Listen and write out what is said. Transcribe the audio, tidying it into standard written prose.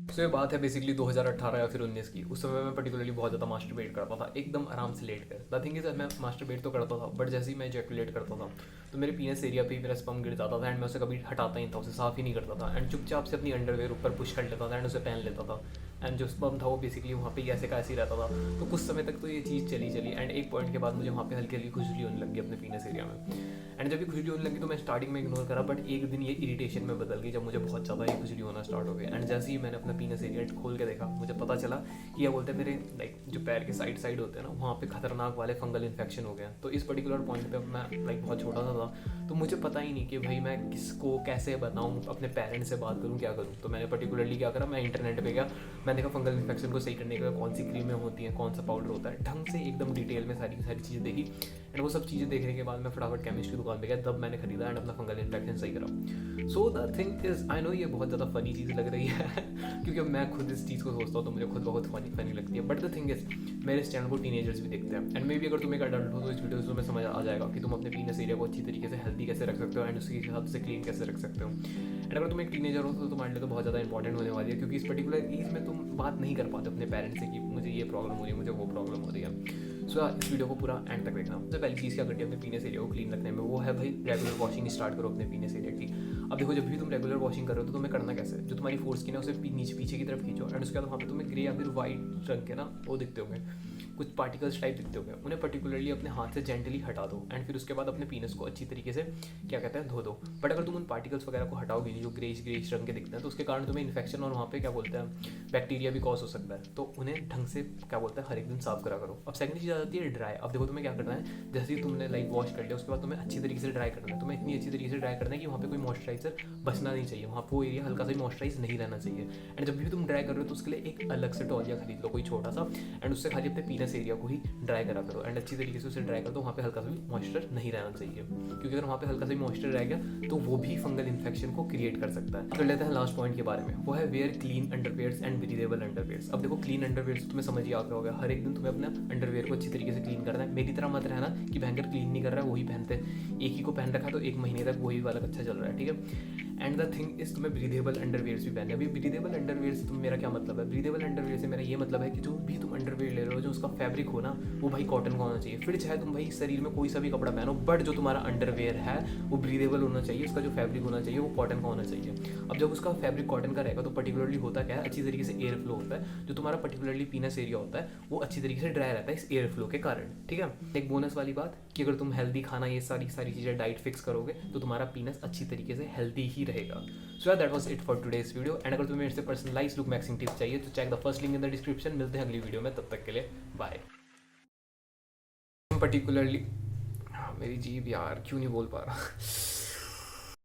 तो ये बात है बेसिकली 2018 या फिर 19 की। उस समय मैं पर्टिकुलरली बहुत ज़्यादा मास्टरबेट करता था, एकदम आराम से लेट कर। द थिंग इज मैं मास्टरबेट तो करता था, बट जैसे ही मैं इजैकुलेट करता था तो मेरे पीनस एरिया पे ही मेरा स्पर्म गिर जाता था, एंड मैं उसे कभी हटाता ही था, उसे साफ ही नहीं करता था, एंड चुपचाप से अपनी अंडरवेयर ऊपर पुश कर लेता था एंड उसे पहन लेता था। एंड जो स्पर्म था वो बेसिकली वहाँ पे ऐसे का ऐसे ही रहता था। तो कुछ समय तक तो ये चीज़ चली चली, एंड एक पॉइंट के बाद मुझे वहाँ पे हल्की हल्की खुजली होने लगी अपने पीनस एरिया में। एंड जब ये खुजली होने लगी तो मैं स्टार्टिंग में इग्नोर करा, बट एक दिन ये इरिटेशन में बदल गई जब मुझे बहुत ज़्यादा ये खुजली होना स्टार्ट हो गई। एंड जैसे ही मैंने अपना पीनस एरिया खोल के देखा, मुझे पता चला कि क्या बोलते हैं मेरे लाइक जो पैर के साइड साइड होते हैं ना, वहाँ पे खतरनाक वाले फंगल इन्फेक्शन हो गए हैं। तो इस पर्टिकुलर पॉइंट पे मैं लाइक बहुत छोटा सा था, तो मुझे पता ही नहीं कि भाई मैं किसको कैसे बताऊँ, अपने पेरेंट्स से बात करूँ, क्या करूँ। तो मैंने पर्टिकुलरली क्या करा, मैं इंटरनेट पे गया, मैंने देखा फंगल इन्फेक्शन को सही करने का कौन सी क्रीमें होती हैं, कौन सा पाउडर होता है, ढंग से एकदम डिटेल में सारी सारी चीज़ें देखी। एंड वो सब चीज़ें देखने के बाद मैं फटाफट केमिस्ट की दुकान पे गया, तब मैंने खरीदा एंड अपना फंगल इन्फेक्शन सही करा। So the thing is, I know ये बहुत ज़्यादा फनी चीज़ लग रही है क्योंकि मैं खुद इस चीज़ को सोचता हूँ तो मुझे खुद बहुत फनी लगती है, बट द थिंग इज मेरे इस चैनल को टीनेजर्स भी देखते हैं, एंड मे बी अगर तुम एक अडल्ट हो तो इस वीडियो से तुम्हें समझ आ जाएगा कि तुम अपने पीनस एरिया को अच्छी तरीके से हेल्दी कैसे रख सकते हो एंड उसके हिसाब से क्लीन कैसे रख सकते हो। एंड अगर तुम एक टीनेजर हो तो तुम्हारे लिए तो बहुत ज़्यादा इंपॉर्टेंट होने वाली है, क्योंकि इस पर्टिकुलर एज में तुम बात नहीं कर पाते अपने पेरेंट्स से कि मुझे ये प्रॉब्लम हो रही है, मुझे वो प्रॉब्लम हो रही है। सो इस वीडियो को पूरा एंड तक देखना। सबसे पहली चीज़ क्या करती है अपने पीनस एरिया को क्लीन रखने में, वो है भाई रेगुलर वॉशिंग स्टार्ट करो अपने पीनस एरिया की। अब देखो, जब भी तुम रेगुलर वॉशिंग कर रहे हो तो तुम्हें करना कैसे, जो तुम्हारी फोर्स की ना उसे नीचे पीछे की तरफ खींचो, एंड उसके बाद वहाँ पे तुम्हें ग्रे या फिर वाइट रंग के ना वो दिखते होंगे, कुछ पार्टिकल्स टाइप दिखते होंगे, उन्हें पर्टिकुलरली अपने हाथ से जेंटली हटा दो, एंड फिर उसके बाद अपने पीनस को अच्छी तरीके से क्या कहते हैं धो दो। बट अगर तुम उन पार्टिकल्स वगैरह को हटाओगे नहीं जो ग्रेश ग्रेश रंग के दिखते हैं, तो उसके कारण तुम्हें इन्फेक्शन और वहाँ पे क्या बोलते हैं बैक्टीरिया भी कॉज हो सकता है। तो उन्हें ढंग से क्या बोलते हैं हर एक दिन साफ करा करो। अब सेकंड चीज़ आ जाती है ड्राई। अब देखो तुम्हें क्या करना है, जैसे ही तुमने लाइक वॉश कर लिया उसके बाद तुम्हें अच्छी तरीके से ड्राई करना है। तुम्हें इतनी अच्छी तरीके से ड्राई करना है कि वहाँ पे कोई मॉइस्चराइजर बचना नहीं चाहिए, वहाँ पे वो एरिया हल्का सा मॉइस्चराइज नहीं रहना चाहिए। एंड जब भी तुम ड्राई कर रहे हो तो उसके लिए एक अलग से टॉलिया खरीद लो कोई छोटा सा, एंड उससे खाली अपने पीनस एरिया को ही ड्राई करा करो, एंड अच्छी तरीके से उसे ड्राई कर दो। वहाँ पे हल्का सा भी मॉइस्चर नहीं रहना चाहिए, क्योंकि अगर वहाँ पे हल्का सा भी मॉइस्चर रह गया तो वो भी फंगल इन्फेक्शन को क्रिएट कर सकता है। तो लेते हैं लास्ट पॉइंट के बारे में, वो है where clean underwears and breathable underwears. अब देखो क्लीन अंडरवेयर्स तुम्हें समझ ही आ गया होगा, हर एक दिन तुम्हें अपना अंडरवेयर को अच्छी तरीके से क्लीन करना है। मेरी तरह मत रहना कि भयंकर क्लीन नहीं कर रहा है वही पहनते, एक ही को पहन रखा तो एक महीने तक वही वाला अच्छा चल रहा है, ठीक है। एंड द थिंग इज तुम्हें ब्रीदेबल अंडरवेयर्स भी पहनने। अभी ब्रीदेबल अंडरवेयर से तुम मेरा क्या मतलब है, ब्रीदेबल अंडरवेयर से मेरा ये मतलब है कि जो भी तुम अंडरवेयर ले रहे हो जो उसका फैब्रिक हो ना वो भाई कॉटन का होना चाहिए। फिर चाहे तुम भाई शरीर में कोई सा भी कपड़ा पहनो, बट जो तुम्हारा अंडरवेयर है वो ब्रीदेबल होना चाहिए, उसका जो फैब्रिक होना चाहिए वो कॉटन का होना चाहिए। अब जब उसका फैब्रिक कॉटन का रहेगा तो पर्टिकुलरली होता क्या है, अच्छी तरीके से एयर फ्लो होता है, जो तुम्हारा पर्टिकुलरली पीनस एरिया होता है वो अच्छी तरीके से ड्राई रहता है इस एयर फ्लो के कारण, ठीक है। एक बोनस वाली बात कि अगर तुम हेल्दी खाना ये सारी सारी चीज़ें डाइट फिक्स करोगे तो तुम्हारा पीनस अच्छी तरीके से हेल्दी ही रहेगा। So that was it for today's video, and अगर तुम्हें मेरे से पर्सनलाइज लुक मैक्सिंग टिप्स चाहिए तो check the first link in the description. मिलते हैं अगली वीडियो में, तब तक के लिए बाय। पर्टिकुलरली मेरी जीभ यार क्यों नहीं बोल पा रहा